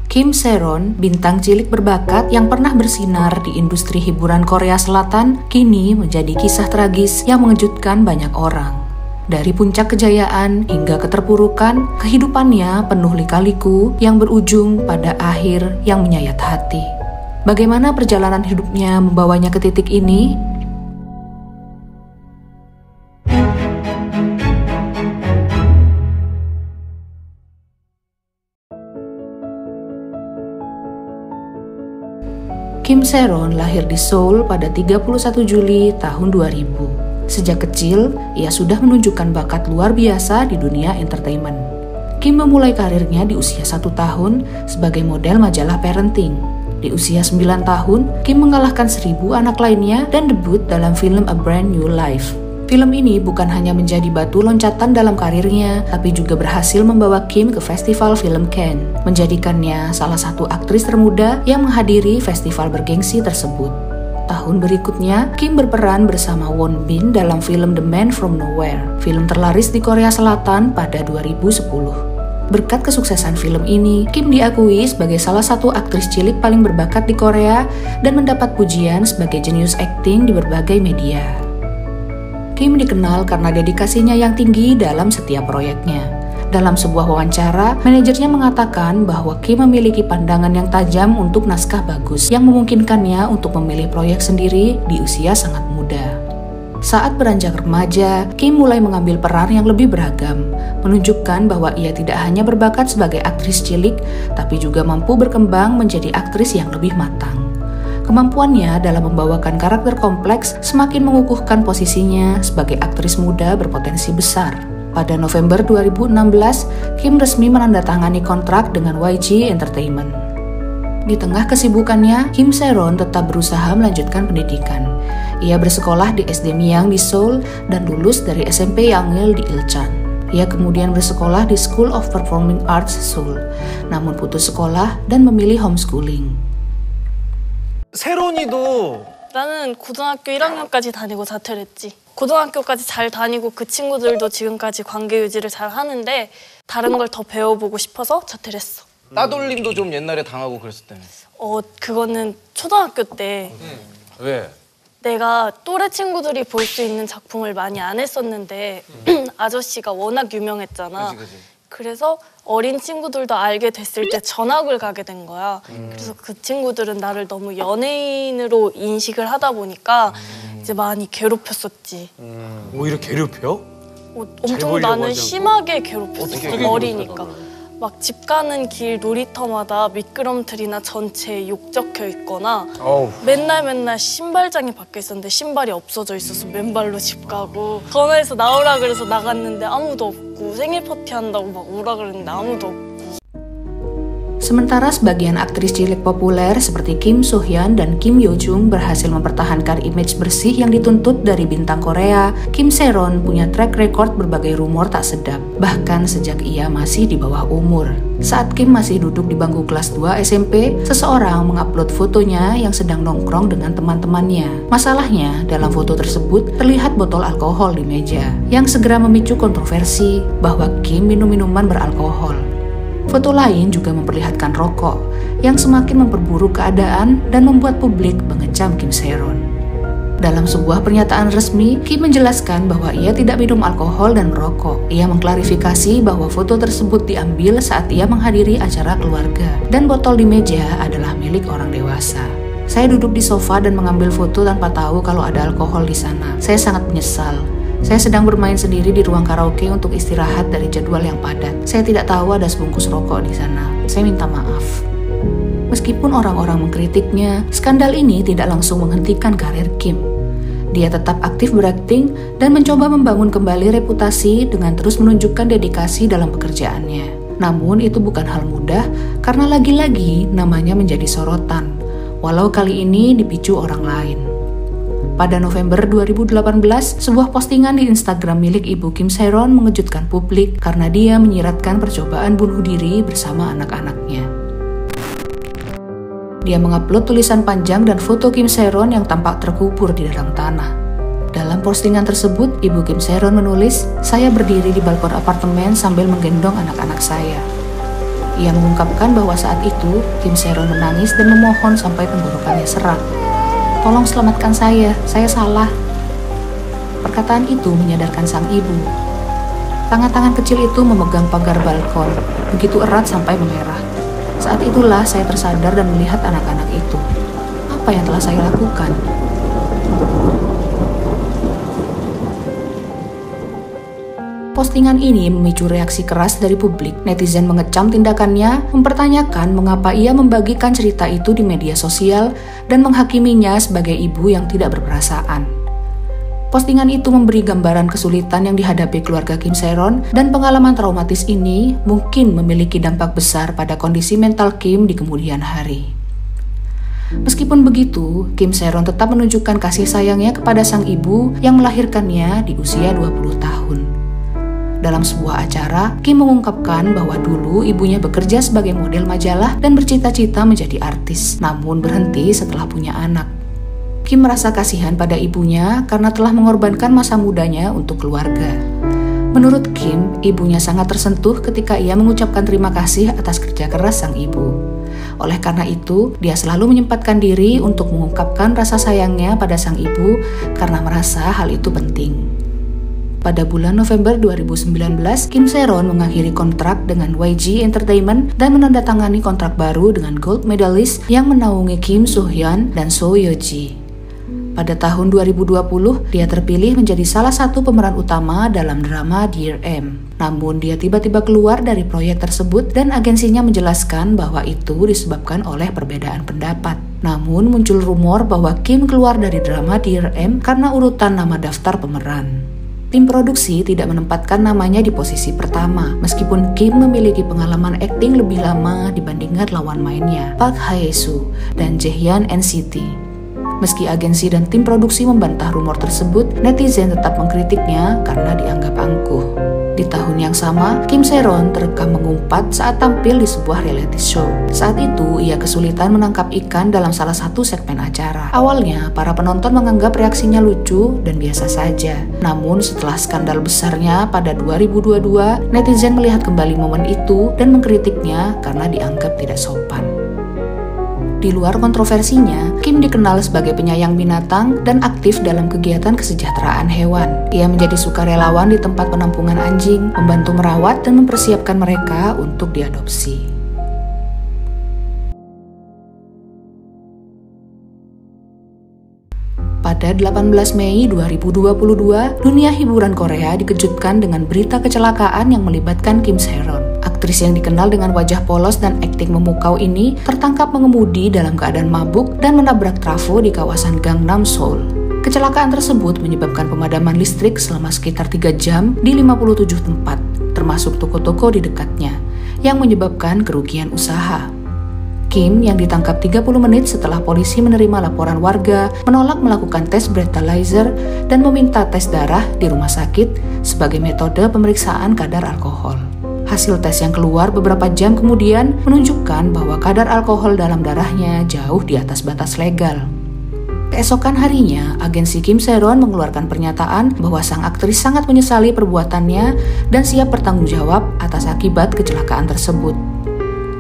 Kim Se-ron, bintang cilik berbakat yang pernah bersinar di industri hiburan Korea Selatan, kini menjadi kisah tragis yang mengejutkan banyak orang. Dari puncak kejayaan hingga keterpurukan, kehidupannya penuh lika-liku yang berujung pada akhir yang menyayat hati. Bagaimana perjalanan hidupnya membawanya ke titik ini? Kim Se-ron lahir di Seoul pada 31 Juli tahun 2000. Sejak kecil, ia sudah menunjukkan bakat luar biasa di dunia entertainment. Kim memulai karirnya di usia 1 tahun sebagai model majalah parenting. Di usia 9 tahun, Kim mengalahkan 1000 anak lainnya dan debut dalam film A Brand New Life. Film ini bukan hanya menjadi batu loncatan dalam karirnya, tapi juga berhasil membawa Kim ke Festival Film Cannes, menjadikannya salah satu aktris termuda yang menghadiri festival bergengsi tersebut. Tahun berikutnya, Kim berperan bersama Won Bin dalam film The Man From Nowhere, film terlaris di Korea Selatan pada 2010. Berkat kesuksesan film ini, Kim diakui sebagai salah satu aktris cilik paling berbakat di Korea dan mendapat pujian sebagai jenius akting di berbagai media. Kim dikenal karena dedikasinya yang tinggi dalam setiap proyeknya. Dalam sebuah wawancara, manajernya mengatakan bahwa Kim memiliki pandangan yang tajam untuk naskah bagus yang memungkinkannya untuk memilih proyek sendiri di usia sangat muda. Saat beranjak remaja, Kim mulai mengambil peran yang lebih beragam, menunjukkan bahwa ia tidak hanya berbakat sebagai aktris cilik, tapi juga mampu berkembang menjadi aktris yang lebih matang. Kemampuannya dalam membawakan karakter kompleks semakin mengukuhkan posisinya sebagai aktris muda berpotensi besar. Pada November 2016, Kim resmi menandatangani kontrak dengan YG Entertainment. Di tengah kesibukannya, Kim Se-ron tetap berusaha melanjutkan pendidikan. Ia bersekolah di SD Myeong di Seoul dan lulus dari SMP Yangil di Ilchan. Ia kemudian bersekolah di School of Performing Arts Seoul, namun putus sekolah dan memilih homeschooling. 세론이도 나는 고등학교 1학년까지 다니고 자퇴를 했지. 고등학교까지 잘 다니고 그 친구들도 지금까지 관계 유지를 잘 하는데 다른 걸 더 배워보고 싶어서 자퇴를 했어. 따돌림도 좀 옛날에 당하고 그랬었다며. 그거는 초등학교 때 왜? 내가 또래 친구들이 볼 수 있는 작품을 많이 안 했었는데 아저씨가 워낙 유명했잖아. 그치. 그래서 어린 친구들도 알게 됐을 때 전학을 가게 된 거야. 그래서 그 친구들은 나를 너무 연예인으로 인식을 하다 보니까 이제 많이 괴롭혔었지. 오히려 괴롭혀? 엄청 나는 심하게 괴롭혔어. 어떻게 어리니까. 막 집 가는 길 놀이터마다 미끄럼틀이나 전체에 욕 적혀 있거나 맨날 신발장이 박혀 있었는데 신발이 없어져 있어서 맨발로 집 가고 전화해서 나오라 그래서 나갔는데 아무도 없고 생일 파티 한다고 막 오라 그랬는데 아무도 없고. Sementara sebagian aktris cilik populer seperti Kim So-hyun dan Kim Yo-jung berhasil mempertahankan image bersih yang dituntut dari bintang Korea, Kim Se-ron punya track record berbagai rumor tak sedap, bahkan sejak ia masih di bawah umur. Saat Kim masih duduk di bangku kelas 2 SMP, seseorang mengupload fotonya yang sedang nongkrong dengan teman-temannya. Masalahnya, dalam foto tersebut terlihat botol alkohol di meja, yang segera memicu kontroversi bahwa Kim minum minuman beralkohol. Foto lain juga memperlihatkan rokok yang semakin memperburuk keadaan dan membuat publik mengecam Kim Se-ron. Dalam sebuah pernyataan resmi, Kim menjelaskan bahwa ia tidak minum alkohol dan merokok. Ia mengklarifikasi bahwa foto tersebut diambil saat ia menghadiri acara keluarga dan botol di meja adalah milik orang dewasa. Saya duduk di sofa dan mengambil foto tanpa tahu kalau ada alkohol di sana. Saya sangat menyesal. Saya sedang bermain sendiri di ruang karaoke untuk istirahat dari jadwal yang padat. Saya tidak tahu ada sebungkus rokok di sana. Saya minta maaf. Meskipun orang-orang mengkritiknya, skandal ini tidak langsung menghentikan karir Kim. Dia tetap aktif berakting dan mencoba membangun kembali reputasi dengan terus menunjukkan dedikasi dalam pekerjaannya. Namun itu bukan hal mudah karena lagi-lagi namanya menjadi sorotan, walau kali ini dipicu orang lain. Pada November 2018, sebuah postingan di Instagram milik ibu Kim Se-ron mengejutkan publik karena dia menyiratkan percobaan bunuh diri bersama anak-anaknya. Dia mengupload tulisan panjang dan foto Kim Se-ron yang tampak terkubur di dalam tanah. Dalam postingan tersebut, ibu Kim Se-ron menulis, "Saya berdiri di balkon apartemen sambil menggendong anak-anak saya." Ia mengungkapkan bahwa saat itu Kim Se-ron menangis dan memohon sampai tenggorokannya serak. "Tolong selamatkan saya salah." Perkataan itu menyadarkan sang ibu. Tangan-tangan kecil itu memegang pagar balkon, begitu erat sampai memerah. Saat itulah saya tersadar dan melihat anak-anak itu. Apa yang telah saya lakukan? Postingan ini memicu reaksi keras dari publik. Netizen mengecam tindakannya, mempertanyakan mengapa ia membagikan cerita itu di media sosial dan menghakiminya sebagai ibu yang tidak berperasaan. Postingan itu memberi gambaran kesulitan yang dihadapi keluarga Kim Se-ron dan pengalaman traumatis ini mungkin memiliki dampak besar pada kondisi mental Kim di kemudian hari. Meskipun begitu, Kim Se-ron tetap menunjukkan kasih sayangnya kepada sang ibu yang melahirkannya di usia 20 tahun. Dalam sebuah acara, Kim mengungkapkan bahwa dulu ibunya bekerja sebagai model majalah dan bercita-cita menjadi artis, namun berhenti setelah punya anak. Kim merasa kasihan pada ibunya karena telah mengorbankan masa mudanya untuk keluarga. Menurut Kim, ibunya sangat tersentuh ketika ia mengucapkan terima kasih atas kerja keras sang ibu. Oleh karena itu, dia selalu menyempatkan diri untuk mengungkapkan rasa sayangnya pada sang ibu karena merasa hal itu penting. Pada bulan November 2019, Kim Se-ron mengakhiri kontrak dengan YG Entertainment dan menandatangani kontrak baru dengan gold medalist yang menaungi Kim So-hyun dan So Ye-ji. Pada tahun 2020, dia terpilih menjadi salah satu pemeran utama dalam drama Dear M. Namun dia tiba-tiba keluar dari proyek tersebut dan agensinya menjelaskan bahwa itu disebabkan oleh perbedaan pendapat. Namun muncul rumor bahwa Kim keluar dari drama Dear M karena urutan nama daftar pemeran. Tim produksi tidak menempatkan namanya di posisi pertama, meskipun Kim memiliki pengalaman akting lebih lama dibandingkan lawan mainnya, Park Hae-soo dan Jaehyun NCT. Meski agensi dan tim produksi membantah rumor tersebut, netizen tetap mengkritiknya karena dianggap angkuh. Di tahun yang sama, Kim Se-ron terekam mengumpat saat tampil di sebuah reality show. Saat itu, ia kesulitan menangkap ikan dalam salah satu segmen acara. Awalnya, para penonton menganggap reaksinya lucu dan biasa saja. Namun, setelah skandal besarnya pada 2022, netizen melihat kembali momen itu dan mengkritiknya karena dianggap tidak sopan. Di luar kontroversinya, Kim dikenal sebagai penyayang binatang dan aktif dalam kegiatan kesejahteraan hewan. Ia menjadi sukarelawan di tempat penampungan anjing, membantu merawat dan mempersiapkan mereka untuk diadopsi. Pada 18 Mei 2022, dunia hiburan Korea dikejutkan dengan berita kecelakaan yang melibatkan Kim Se-ron. Aktris yang dikenal dengan wajah polos dan akting memukau ini tertangkap mengemudi dalam keadaan mabuk dan menabrak trafo di kawasan Gangnam, Seoul. Kecelakaan tersebut menyebabkan pemadaman listrik selama sekitar 3 jam di 57 tempat, termasuk toko-toko di dekatnya, yang menyebabkan kerugian usaha. Kim yang ditangkap 30 menit setelah polisi menerima laporan warga menolak melakukan tes breathalyzer dan meminta tes darah di rumah sakit sebagai metode pemeriksaan kadar alkohol. Hasil tes yang keluar beberapa jam kemudian menunjukkan bahwa kadar alkohol dalam darahnya jauh di atas batas legal. Keesokan harinya, agensi Kim Se-ron mengeluarkan pernyataan bahwa sang aktris sangat menyesali perbuatannya dan siap bertanggung jawab atas akibat kecelakaan tersebut.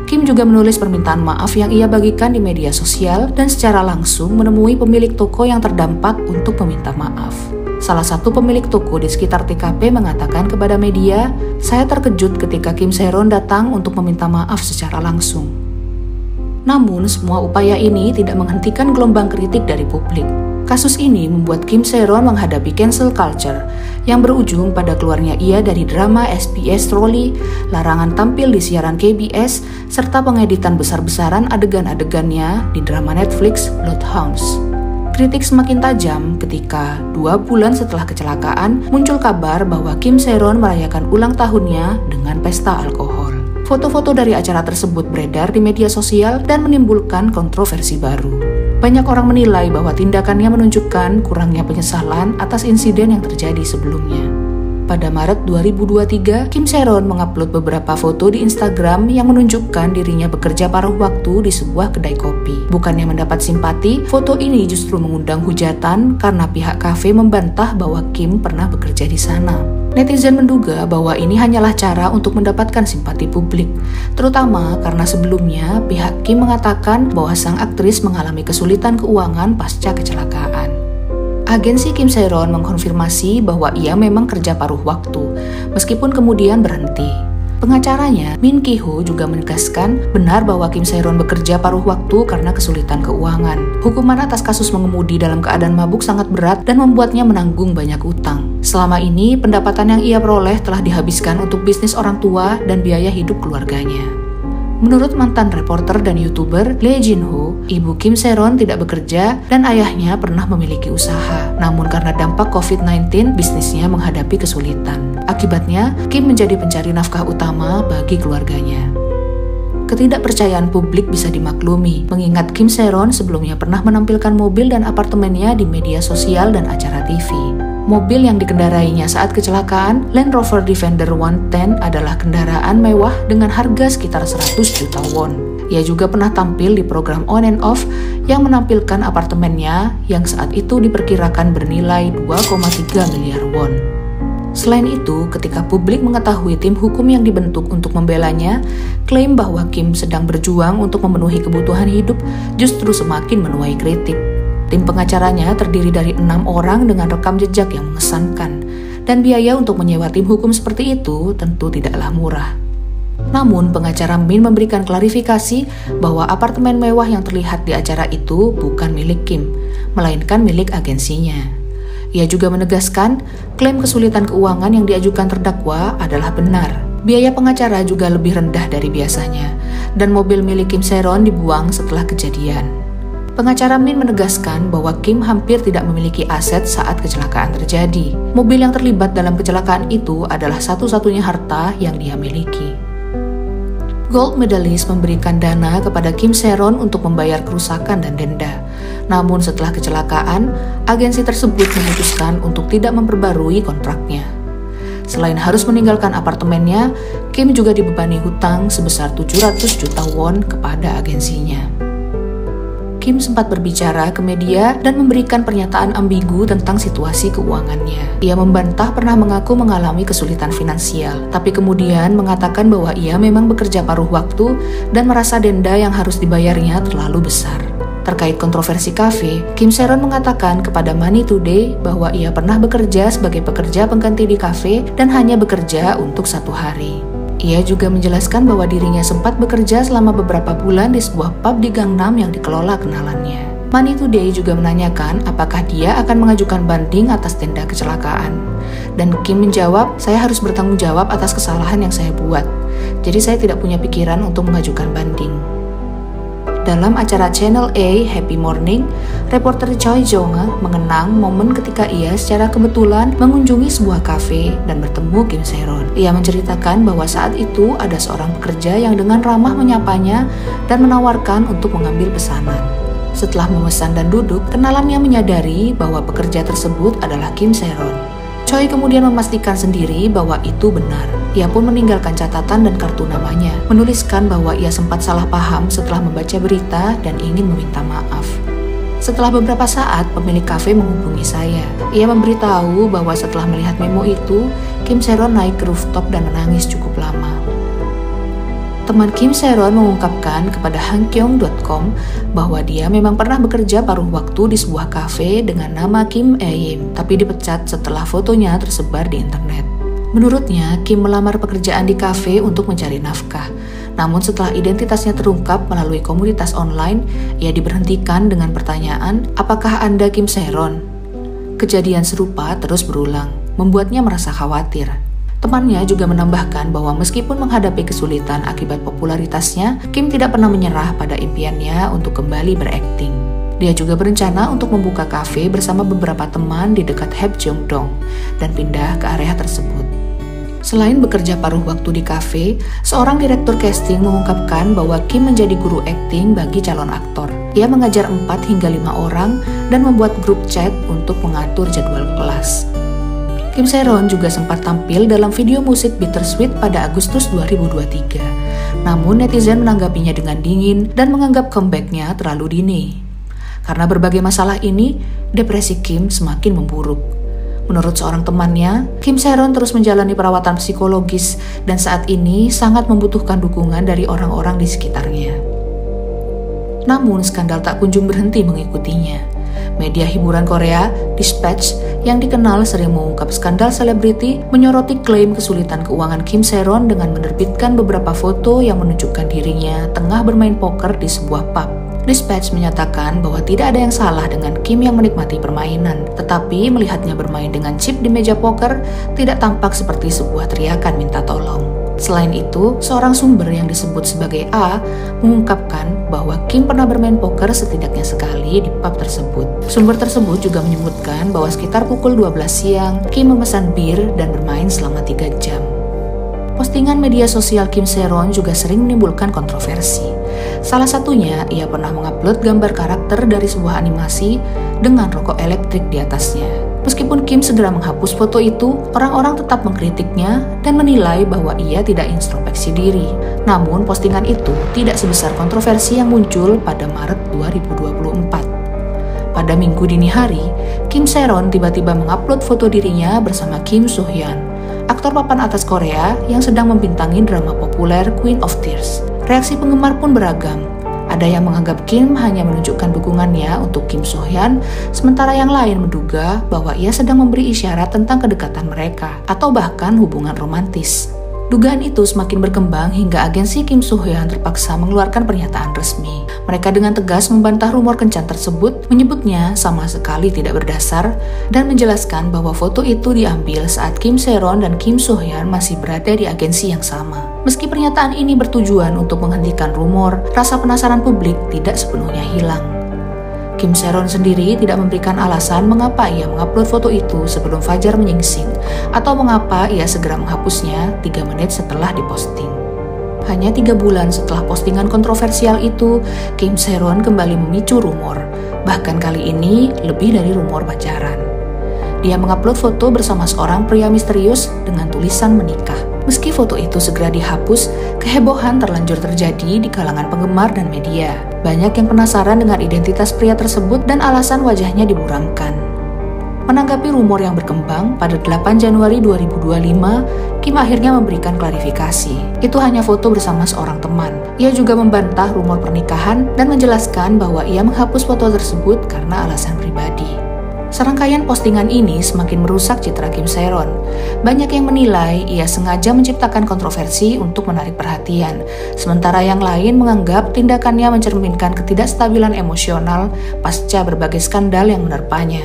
Kim juga menulis permintaan maaf yang ia bagikan di media sosial dan secara langsung menemui pemilik toko yang terdampak untuk meminta maaf. Salah satu pemilik toko di sekitar TKP mengatakan kepada media, "Saya terkejut ketika Kim Se-ron datang untuk meminta maaf secara langsung." Namun, semua upaya ini tidak menghentikan gelombang kritik dari publik. Kasus ini membuat Kim Se-ron menghadapi cancel culture yang berujung pada keluarnya ia dari drama SBS Trolley, larangan tampil di siaran KBS, serta pengeditan besar-besaran adegan-adegannya di drama Netflix Bloodhounds. Kritik semakin tajam ketika 2 bulan setelah kecelakaan muncul kabar bahwa Kim Se-ron merayakan ulang tahunnya dengan pesta alkohol. Foto-foto dari acara tersebut beredar di media sosial dan menimbulkan kontroversi baru. Banyak orang menilai bahwa tindakannya menunjukkan kurangnya penyesalan atas insiden yang terjadi sebelumnya. Pada Maret 2023, Kim Se-ron mengupload beberapa foto di Instagram yang menunjukkan dirinya bekerja paruh waktu di sebuah kedai kopi. Bukannya mendapat simpati, foto ini justru mengundang hujatan karena pihak kafe membantah bahwa Kim pernah bekerja di sana. Netizen menduga bahwa ini hanyalah cara untuk mendapatkan simpati publik, terutama karena sebelumnya pihak Kim mengatakan bahwa sang aktris mengalami kesulitan keuangan pasca kecelakaan. Agensi Kim Se-ron mengkonfirmasi bahwa ia memang kerja paruh waktu, meskipun kemudian berhenti. Pengacaranya, Min Ki-ho, juga menegaskan benar bahwa Kim Se-ron bekerja paruh waktu karena kesulitan keuangan. Hukuman atas kasus mengemudi dalam keadaan mabuk sangat berat dan membuatnya menanggung banyak utang. Selama ini, pendapatan yang ia peroleh telah dihabiskan untuk bisnis orang tua dan biaya hidup keluarganya. Menurut mantan reporter dan YouTuber Lee Jin-ho, ibu Kim Se-ron tidak bekerja dan ayahnya pernah memiliki usaha. Namun karena dampak COVID-19, bisnisnya menghadapi kesulitan. Akibatnya, Kim menjadi pencari nafkah utama bagi keluarganya. Ketidakpercayaan publik bisa dimaklumi, mengingat Kim Se-ron sebelumnya pernah menampilkan mobil dan apartemennya di media sosial dan acara TV. Mobil yang dikendarainya saat kecelakaan, Land Rover Defender 110, adalah kendaraan mewah dengan harga sekitar 100 juta won. Ia juga pernah tampil di program On and Off yang menampilkan apartemennya yang saat itu diperkirakan bernilai 2,3 miliar won. Selain itu, ketika publik mengetahui tim hukum yang dibentuk untuk membelanya, klaim bahwa Kim sedang berjuang untuk memenuhi kebutuhan hidup justru semakin menuai kritik. Tim pengacaranya terdiri dari 6 orang dengan rekam jejak yang mengesankan, dan biaya untuk menyewa tim hukum seperti itu tentu tidaklah murah. Namun, pengacara Min memberikan klarifikasi bahwa apartemen mewah yang terlihat di acara itu bukan milik Kim, melainkan milik agensinya. Ia juga menegaskan, klaim kesulitan keuangan yang diajukan terdakwa adalah benar. Biaya pengacara juga lebih rendah dari biasanya, dan mobil milik Kim Se-ron dibuang setelah kejadian. Pengacara Min menegaskan bahwa Kim hampir tidak memiliki aset saat kecelakaan terjadi. Mobil yang terlibat dalam kecelakaan itu adalah satu-satunya harta yang dia miliki. Gold medalist memberikan dana kepada Kim Se-ron untuk membayar kerusakan dan denda. Namun setelah kecelakaan, agensi tersebut memutuskan untuk tidak memperbarui kontraknya. Selain harus meninggalkan apartemennya, Kim juga dibebani hutang sebesar 700 juta won kepada agensinya. Kim sempat berbicara ke media dan memberikan pernyataan ambigu tentang situasi keuangannya. Ia membantah pernah mengaku mengalami kesulitan finansial, tapi kemudian mengatakan bahwa ia memang bekerja paruh waktu dan merasa denda yang harus dibayarnya terlalu besar. Terkait kontroversi kafe, Kim Se-ron mengatakan kepada Money Today bahwa ia pernah bekerja sebagai pekerja pengganti di kafe dan hanya bekerja untuk 1 hari. Ia juga menjelaskan bahwa dirinya sempat bekerja selama beberapa bulan di sebuah pub di Gangnam yang dikelola kenalannya. Money Today juga menanyakan apakah dia akan mengajukan banding atas denda kecelakaan. Dan Kim menjawab, "Saya harus bertanggung jawab atas kesalahan yang saya buat. Jadi saya tidak punya pikiran untuk mengajukan banding." Dalam acara Channel A Happy Morning, reporter Choi Jong-a mengenang momen ketika ia secara kebetulan mengunjungi sebuah kafe dan bertemu Kim Se-ron. Ia menceritakan bahwa saat itu ada seorang pekerja yang dengan ramah menyapanya dan menawarkan untuk mengambil pesanan. Setelah memesan dan duduk, kenalannya menyadari bahwa pekerja tersebut adalah Kim Se-ron. Choi kemudian memastikan sendiri bahwa itu benar. Ia pun meninggalkan catatan dan kartu namanya, menuliskan bahwa ia sempat salah paham setelah membaca berita dan ingin meminta maaf. Setelah beberapa saat, pemilik kafe menghubungi saya. Ia memberitahu bahwa setelah melihat memo itu, Kim Se-ron naik ke rooftop dan menangis cukup lama. Teman Kim Se-ron mengungkapkan kepada Hangkyong.com bahwa dia memang pernah bekerja paruh waktu di sebuah kafe dengan nama Kim E-im, tapi dipecat setelah fotonya tersebar di internet. Menurutnya, Kim melamar pekerjaan di kafe untuk mencari nafkah. Namun setelah identitasnya terungkap melalui komunitas online, ia diberhentikan dengan pertanyaan, "Apakah Anda Kim Se-ron?" Kejadian serupa terus berulang, membuatnya merasa khawatir. Temannya juga menambahkan bahwa meskipun menghadapi kesulitan akibat popularitasnya, Kim tidak pernah menyerah pada impiannya untuk kembali berakting. Dia juga berencana untuk membuka kafe bersama beberapa teman di dekat Haepjeongdong dan pindah ke area tersebut. Selain bekerja paruh waktu di kafe, seorang direktur casting mengungkapkan bahwa Kim menjadi guru akting bagi calon aktor. Ia mengajar 4 hingga 5 orang dan membuat grup chat untuk mengatur jadwal kelas. Kim Se-ron juga sempat tampil dalam video musik Bittersweet pada Agustus 2023. Namun netizen menanggapinya dengan dingin dan menganggap comeback-nya terlalu dini. Karena berbagai masalah ini, depresi Kim semakin memburuk. Menurut seorang temannya, Kim Se-ron terus menjalani perawatan psikologis dan saat ini sangat membutuhkan dukungan dari orang-orang di sekitarnya. Namun skandal tak kunjung berhenti mengikutinya. Media hiburan Korea, Dispatch, yang dikenal sering mengungkap skandal selebriti, menyoroti klaim kesulitan keuangan Kim Se-ron dengan menerbitkan beberapa foto yang menunjukkan dirinya tengah bermain poker di sebuah pub. Dispatch menyatakan bahwa tidak ada yang salah dengan Kim yang menikmati permainan, tetapi melihatnya bermain dengan chip di meja poker tidak tampak seperti sebuah teriakan minta tolong. Selain itu, seorang sumber yang disebut sebagai A mengungkapkan bahwa Kim pernah bermain poker setidaknya sekali di pub tersebut. Sumber tersebut juga menyebutkan bahwa sekitar pukul 12 siang, Kim memesan bir dan bermain selama 3 jam. Postingan media sosial Kim Se-ron juga sering menimbulkan kontroversi. Salah satunya, ia pernah mengupload gambar karakter dari sebuah animasi dengan rokok elektrik di atasnya. Meskipun Kim segera menghapus foto itu, orang-orang tetap mengkritiknya dan menilai bahwa ia tidak introspeksi diri. Namun, postingan itu tidak sebesar kontroversi yang muncul pada Maret 2024. Pada minggu dini hari, Kim Se-ron tiba-tiba mengupload foto dirinya bersama Kim So-hyun, aktor papan atas Korea yang sedang membintangi drama populer Queen of Tears. Reaksi penggemar pun beragam. Ada yang menganggap Kim hanya menunjukkan dukungannya untuk Kim So-hyun, sementara yang lain menduga bahwa ia sedang memberi isyarat tentang kedekatan mereka, atau bahkan hubungan romantis. Dugaan itu semakin berkembang hingga agensi Kim So-hyun terpaksa mengeluarkan pernyataan resmi. Mereka dengan tegas membantah rumor kencan tersebut, menyebutnya sama sekali tidak berdasar, dan menjelaskan bahwa foto itu diambil saat Kim Se-ron dan Kim So-hyun masih berada di agensi yang sama. Meski pernyataan ini bertujuan untuk menghentikan rumor, rasa penasaran publik tidak sepenuhnya hilang. Kim Se-ron sendiri tidak memberikan alasan mengapa ia mengupload foto itu sebelum fajar menyingsing atau mengapa ia segera menghapusnya 3 menit setelah diposting. Hanya 3 bulan setelah postingan kontroversial itu, Kim Se-ron kembali memicu rumor, bahkan kali ini lebih dari rumor pacaran. Dia mengupload foto bersama seorang pria misterius dengan tulisan menikah. Meski foto itu segera dihapus, kehebohan terlanjur terjadi di kalangan penggemar dan media. Banyak yang penasaran dengan identitas pria tersebut dan alasan wajahnya diburamkan. Menanggapi rumor yang berkembang, pada 8 Januari 2025, Kim akhirnya memberikan klarifikasi. Itu hanya foto bersama seorang teman. Ia juga membantah rumor pernikahan dan menjelaskan bahwa ia menghapus foto tersebut karena alasan pribadi. Serangkaian postingan ini semakin merusak citra Kim Se-ron. Banyak yang menilai ia sengaja menciptakan kontroversi untuk menarik perhatian, sementara yang lain menganggap tindakannya mencerminkan ketidakstabilan emosional pasca berbagai skandal yang menerpanya.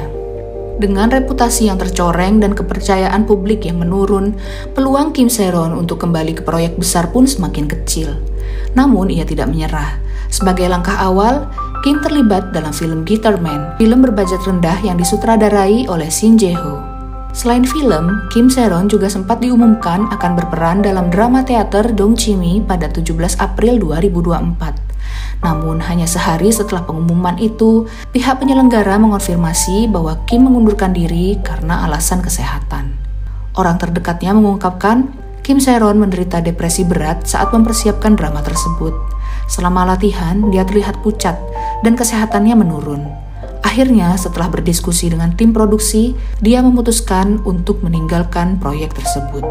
Dengan reputasi yang tercoreng dan kepercayaan publik yang menurun, peluang Kim Se-ron untuk kembali ke proyek besar pun semakin kecil. Namun ia tidak menyerah. Sebagai langkah awal, Kim terlibat dalam film Guitar Man, film berbudget rendah yang disutradarai oleh Shin Jae-ho. Selain film, Kim Se-ron juga sempat diumumkan akan berperan dalam drama teater Dong Chimi pada 17 April 2024. Namun hanya sehari setelah pengumuman itu, pihak penyelenggara mengonfirmasi bahwa Kim mengundurkan diri karena alasan kesehatan. Orang terdekatnya mengungkapkan, Kim Se-ron menderita depresi berat saat mempersiapkan drama tersebut. Selama latihan, dia terlihat pucat dan kesehatannya menurun. Akhirnya, setelah berdiskusi dengan tim produksi, dia memutuskan untuk meninggalkan proyek tersebut.